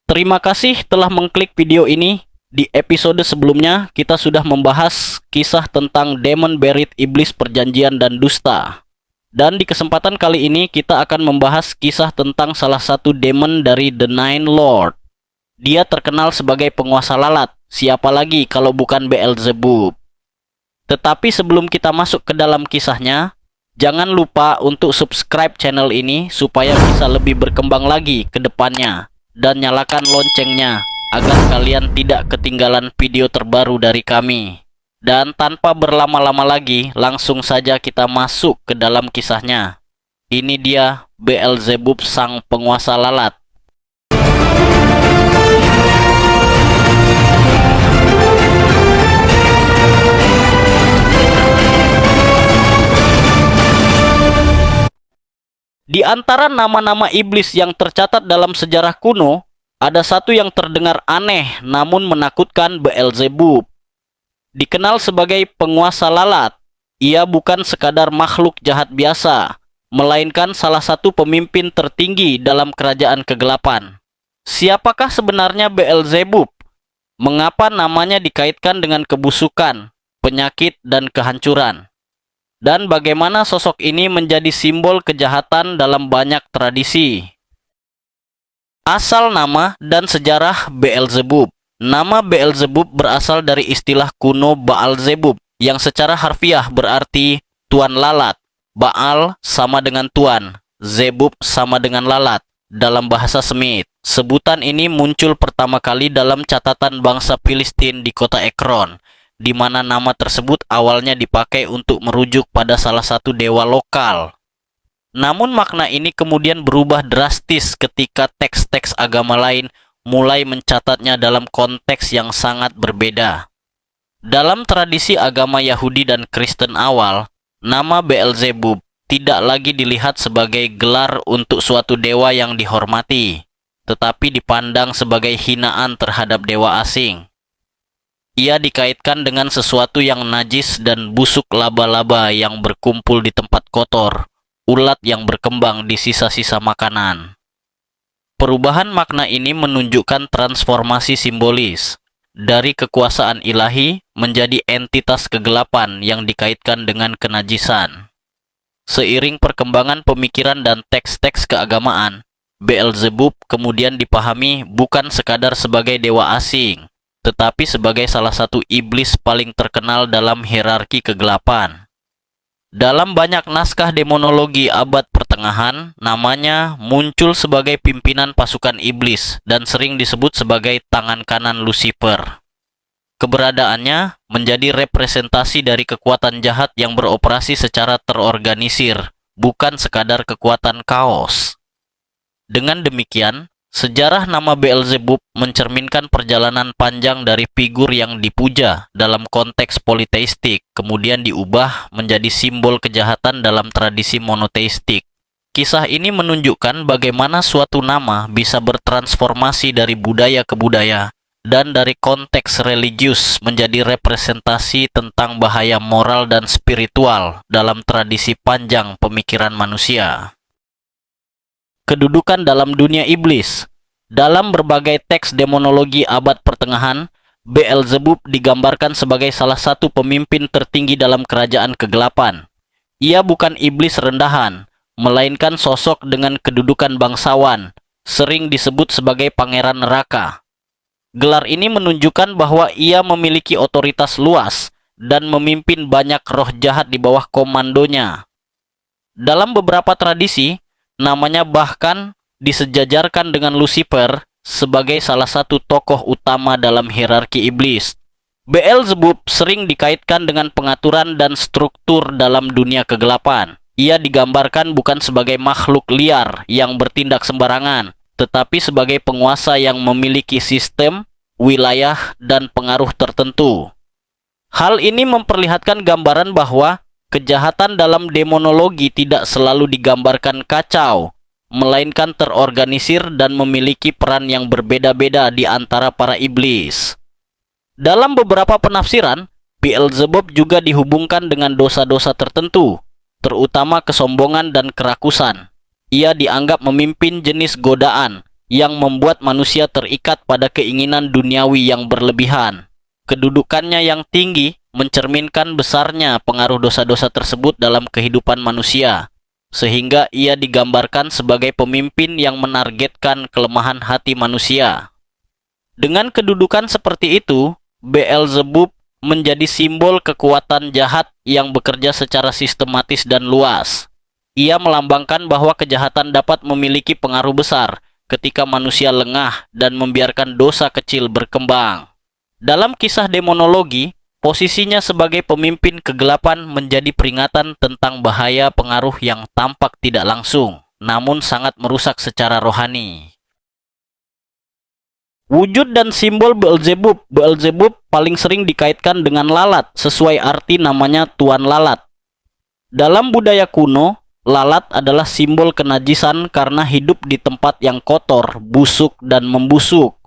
Terima kasih telah mengklik video ini. Di episode sebelumnya, kita sudah membahas kisah tentang Demon Berit Iblis Perjanjian dan Dusta. Dan di kesempatan kali ini, kita akan membahas kisah tentang salah satu demon dari The Nine Lord. Dia terkenal sebagai penguasa lalat, siapa lagi kalau bukan Beelzebub. Tetapi sebelum kita masuk ke dalam kisahnya, jangan lupa untuk subscribe channel ini supaya bisa lebih berkembang lagi ke depannya. Dan nyalakan loncengnya agar kalian tidak ketinggalan video terbaru dari kami. Dan tanpa berlama-lama lagi, langsung saja kita masuk ke dalam kisahnya. Ini dia Beelzebub sang penguasa lalat. Di antara nama-nama iblis yang tercatat dalam sejarah kuno, ada satu yang terdengar aneh namun menakutkan, Beelzebub. Dikenal sebagai penguasa lalat, ia bukan sekadar makhluk jahat biasa, melainkan salah satu pemimpin tertinggi dalam kerajaan kegelapan. Siapakah sebenarnya Beelzebub? Mengapa namanya dikaitkan dengan kebusukan, penyakit, dan kehancuran? Dan bagaimana sosok ini menjadi simbol kejahatan dalam banyak tradisi? Asal nama dan sejarah Beelzebub. Nama Beelzebub berasal dari istilah kuno Baalzebub, yang secara harfiah berarti tuan lalat. Baal sama dengan tuan, Zebub sama dengan lalat dalam bahasa Semit. Sebutan ini muncul pertama kali dalam catatan bangsa Filistin di kota Ekron, di mana nama tersebut awalnya dipakai untuk merujuk pada salah satu dewa lokal. Namun makna ini kemudian berubah drastis ketika teks-teks agama lain mulai mencatatnya dalam konteks yang sangat berbeda. Dalam tradisi agama Yahudi dan Kristen awal, nama Beelzebub tidak lagi dilihat sebagai gelar untuk suatu dewa yang dihormati, tetapi dipandang sebagai hinaan terhadap dewa asing. Ia dikaitkan dengan sesuatu yang najis dan busuk, laba-laba yang berkumpul di tempat kotor, ulat yang berkembang di sisa-sisa makanan. Perubahan makna ini menunjukkan transformasi simbolis dari kekuasaan ilahi menjadi entitas kegelapan yang dikaitkan dengan kenajisan. Seiring perkembangan pemikiran dan teks-teks keagamaan, Beelzebub kemudian dipahami bukan sekadar sebagai dewa asing, tetapi sebagai salah satu iblis paling terkenal dalam hierarki kegelapan. Dalam banyak naskah demonologi abad pertengahan, namanya muncul sebagai pimpinan pasukan iblis dan sering disebut sebagai tangan kanan Lucifer. Keberadaannya menjadi representasi dari kekuatan jahat yang beroperasi secara terorganisir, bukan sekadar kekuatan kaos. Dengan demikian, sejarah nama Beelzebub mencerminkan perjalanan panjang dari figur yang dipuja dalam konteks politeistik, kemudian diubah menjadi simbol kejahatan dalam tradisi monoteistik. Kisah ini menunjukkan bagaimana suatu nama bisa bertransformasi dari budaya ke budaya, dan dari konteks religius menjadi representasi tentang bahaya moral dan spiritual dalam tradisi panjang pemikiran manusia. Kedudukan dalam dunia iblis. Dalam berbagai teks demonologi abad pertengahan, Beelzebub digambarkan sebagai salah satu pemimpin tertinggi dalam kerajaan kegelapan. Ia bukan iblis rendahan, melainkan sosok dengan kedudukan bangsawan, sering disebut sebagai pangeran neraka. Gelar ini menunjukkan bahwa ia memiliki otoritas luas dan memimpin banyak roh jahat di bawah komandonya. Dalam beberapa tradisi, namanya bahkan disejajarkan dengan Lucifer sebagai salah satu tokoh utama dalam hierarki iblis. Beelzebub sering dikaitkan dengan pengaturan dan struktur dalam dunia kegelapan. Ia digambarkan bukan sebagai makhluk liar yang bertindak sembarangan, tetapi sebagai penguasa yang memiliki sistem, wilayah, dan pengaruh tertentu. Hal ini memperlihatkan gambaran bahwa kejahatan dalam demonologi tidak selalu digambarkan kacau, melainkan terorganisir dan memiliki peran yang berbeda-beda di antara para iblis. Dalam beberapa penafsiran, Beelzebub juga dihubungkan dengan dosa-dosa tertentu, terutama kesombongan dan kerakusan. Ia dianggap memimpin jenis godaan yang membuat manusia terikat pada keinginan duniawi yang berlebihan. Kedudukannya yang tinggi mencerminkan besarnya pengaruh dosa-dosa tersebut dalam kehidupan manusia, sehingga ia digambarkan sebagai pemimpin yang menargetkan kelemahan hati manusia. Dengan kedudukan seperti itu, Beelzebub menjadi simbol kekuatan jahat yang bekerja secara sistematis dan luas. Ia melambangkan bahwa kejahatan dapat memiliki pengaruh besar ketika manusia lengah dan membiarkan dosa kecil berkembang. Dalam kisah demonologi, posisinya sebagai pemimpin kegelapan menjadi peringatan tentang bahaya pengaruh yang tampak tidak langsung, namun sangat merusak secara rohani. Wujud dan simbol Beelzebub. Beelzebub paling sering dikaitkan dengan lalat, sesuai arti namanya Tuan Lalat. Dalam budaya kuno, lalat adalah simbol kenajisan karena hidup di tempat yang kotor, busuk, dan membusuk.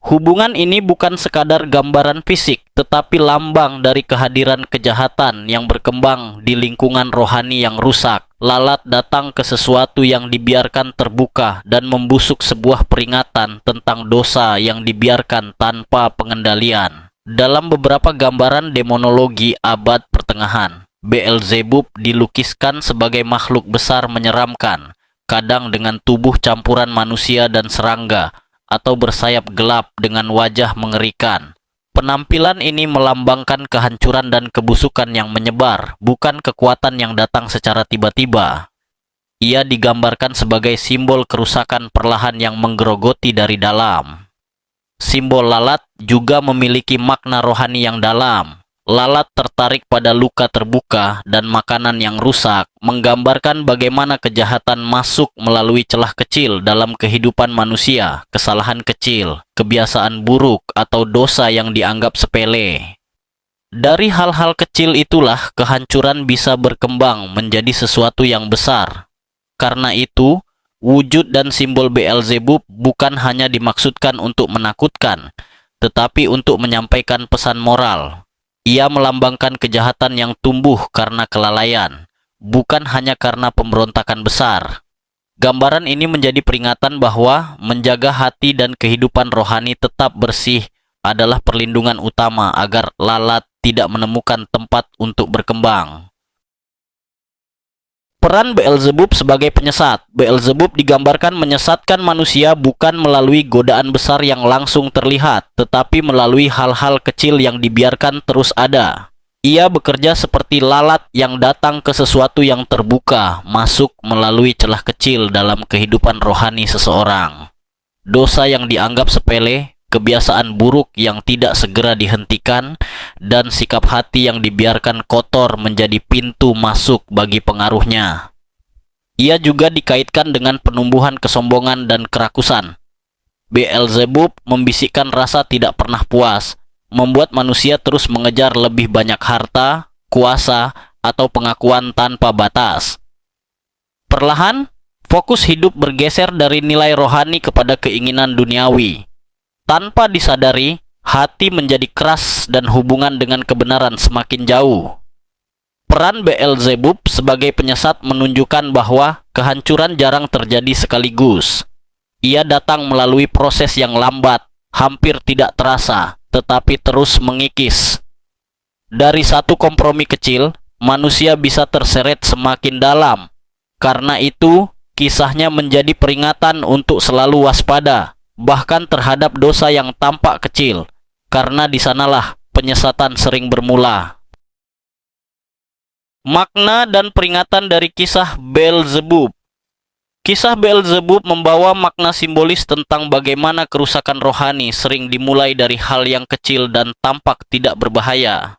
Hubungan ini bukan sekadar gambaran fisik, tetapi lambang dari kehadiran kejahatan yang berkembang di lingkungan rohani yang rusak. Lalat datang ke sesuatu yang dibiarkan terbuka dan membusuk, sebuah peringatan tentang dosa yang dibiarkan tanpa pengendalian. Dalam beberapa gambaran demonologi abad pertengahan, Beelzebub dilukiskan sebagai makhluk besar menyeramkan, kadang dengan tubuh campuran manusia dan serangga, atau bersayap gelap dengan wajah mengerikan. Penampilan ini melambangkan kehancuran dan kebusukan yang menyebar, bukan kekuatan yang datang secara tiba-tiba. Ia digambarkan sebagai simbol kerusakan perlahan yang menggerogoti dari dalam. Simbol lalat juga memiliki makna rohani yang dalam. Lalat tertarik pada luka terbuka dan makanan yang rusak, menggambarkan bagaimana kejahatan masuk melalui celah kecil dalam kehidupan manusia, kesalahan kecil, kebiasaan buruk, atau dosa yang dianggap sepele. Dari hal-hal kecil itulah kehancuran bisa berkembang menjadi sesuatu yang besar. Karena itu, wujud dan simbol Beelzebub bukan hanya dimaksudkan untuk menakutkan, tetapi untuk menyampaikan pesan moral. Ia melambangkan kejahatan yang tumbuh karena kelalaian, bukan hanya karena pemberontakan besar. Gambaran ini menjadi peringatan bahwa menjaga hati dan kehidupan rohani tetap bersih adalah perlindungan utama agar lalat tidak menemukan tempat untuk berkembang. Peran Beelzebub sebagai penyesat. Beelzebub digambarkan menyesatkan manusia bukan melalui godaan besar yang langsung terlihat, tetapi melalui hal-hal kecil yang dibiarkan terus ada. Ia bekerja seperti lalat yang datang ke sesuatu yang terbuka, masuk melalui celah kecil dalam kehidupan rohani seseorang. Dosa yang dianggap sepele, kebiasaan buruk yang tidak segera dihentikan, dan sikap hati yang dibiarkan kotor menjadi pintu masuk bagi pengaruhnya. Ia juga dikaitkan dengan penumbuhan kesombongan dan kerakusan. Beelzebub membisikkan rasa tidak pernah puas, membuat manusia terus mengejar lebih banyak harta, kuasa, atau pengakuan tanpa batas. Perlahan, fokus hidup bergeser dari nilai rohani kepada keinginan duniawi. Tanpa disadari, hati menjadi keras dan hubungan dengan kebenaran semakin jauh. Peran Beelzebub sebagai penyesat menunjukkan bahwa kehancuran jarang terjadi sekaligus. Ia datang melalui proses yang lambat, hampir tidak terasa, tetapi terus mengikis. Dari satu kompromi kecil, manusia bisa terseret semakin dalam. Karena itu, kisahnya menjadi peringatan untuk selalu waspada, bahkan terhadap dosa yang tampak kecil, karena di sanalah penyesatan sering bermula. Makna dan peringatan dari kisah Beelzebub. Kisah Beelzebub membawa makna simbolis tentang bagaimana kerusakan rohani sering dimulai dari hal yang kecil dan tampak tidak berbahaya.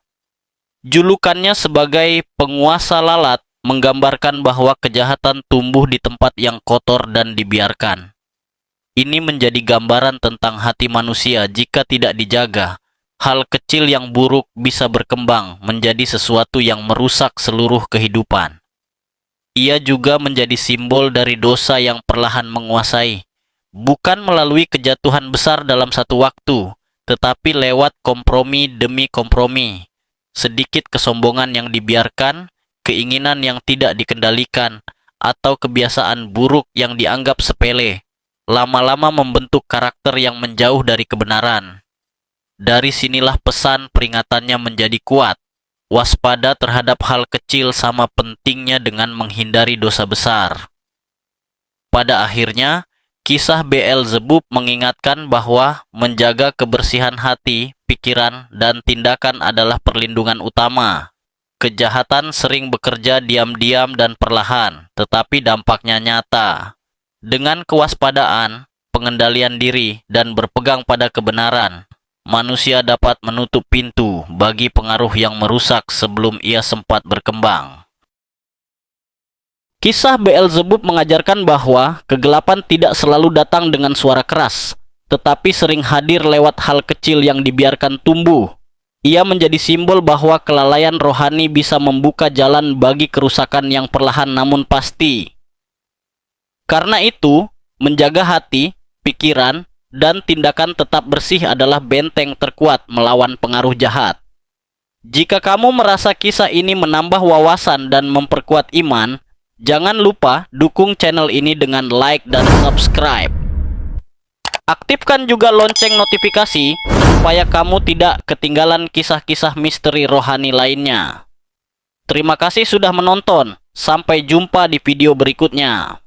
Julukannya sebagai penguasa lalat menggambarkan bahwa kejahatan tumbuh di tempat yang kotor dan dibiarkan. Ini menjadi gambaran tentang hati manusia jika tidak dijaga. Hal kecil yang buruk bisa berkembang menjadi sesuatu yang merusak seluruh kehidupan. Ia juga menjadi simbol dari dosa yang perlahan menguasai, bukan melalui kejatuhan besar dalam satu waktu, tetapi lewat kompromi demi kompromi. Sedikit kesombongan yang dibiarkan, keinginan yang tidak dikendalikan, atau kebiasaan buruk yang dianggap sepele lama-lama membentuk karakter yang menjauh dari kebenaran. Dari sinilah pesan peringatannya menjadi kuat. Waspada terhadap hal kecil sama pentingnya dengan menghindari dosa besar. Pada akhirnya, kisah Beelzebub mengingatkan bahwa menjaga kebersihan hati, pikiran, dan tindakan adalah perlindungan utama. Kejahatan sering bekerja diam-diam dan perlahan, tetapi dampaknya nyata. Dengan kewaspadaan, pengendalian diri, dan berpegang pada kebenaran, manusia dapat menutup pintu bagi pengaruh yang merusak sebelum ia sempat berkembang. Kisah Beelzebub mengajarkan bahwa kegelapan tidak selalu datang dengan suara keras, tetapi sering hadir lewat hal kecil yang dibiarkan tumbuh. Ia menjadi simbol bahwa kelalaian rohani bisa membuka jalan bagi kerusakan yang perlahan namun pasti. Karena itu, menjaga hati, pikiran, dan tindakan tetap bersih adalah benteng terkuat melawan pengaruh jahat. Jika kamu merasa kisah ini menambah wawasan dan memperkuat iman, jangan lupa dukung channel ini dengan like dan subscribe. Aktifkan juga lonceng notifikasi supaya kamu tidak ketinggalan kisah-kisah misteri rohani lainnya. Terima kasih sudah menonton. Sampai jumpa di video berikutnya.